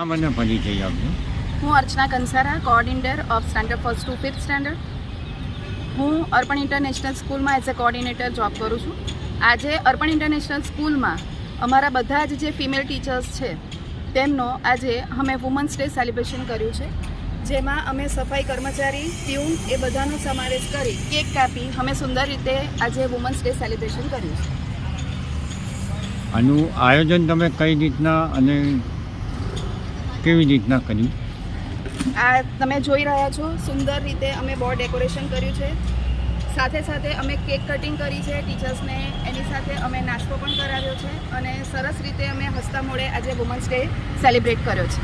મને પરિચય આપજો. હું Archana Kansara, coordinator of standard first to fifth standard. હું અર્પણ ઇન્ટરનેશનલ સ્કૂલમાં એઝ અ કોઓર્ડિનેટર જોબ કરું છું. આજે અર્પણ ઇન્ટરનેશનલ સ્કૂલમાં અમારા બધા જ જે ફિમેલ ટીચર્સ છે તેમનો આજે અમે વુમન્સ ડે સેલિબ્રેશન કર્યું છે, જેમાં અમે સફાઈ કર્મચારી, પ્યુન એ બધાનો સમાવેશ કરી કેક કાપી અમે સુંદર રીતે આજે વુમન્સ ડે સેલિબ્રેશન કર્યું છે. આનું આયોજન તમે કઈ રીતના અને કેવી રીતના કર્યું? આ તમે જોઈ રહ્યા છો, સુંદર રીતે અમે બોર્ડ ડેકોરેશન કર્યું છે. સાથે સાથે અમે કેક કટિંગ કરી છે ટીચર્સને, એની સાથે અમે નાસ્તો પણ કરાવ્યો છે અને સરસ રીતે અમે હસતા મોડે આજે વુમન્સ ડે સેલિબ્રેટ કર્યો છે.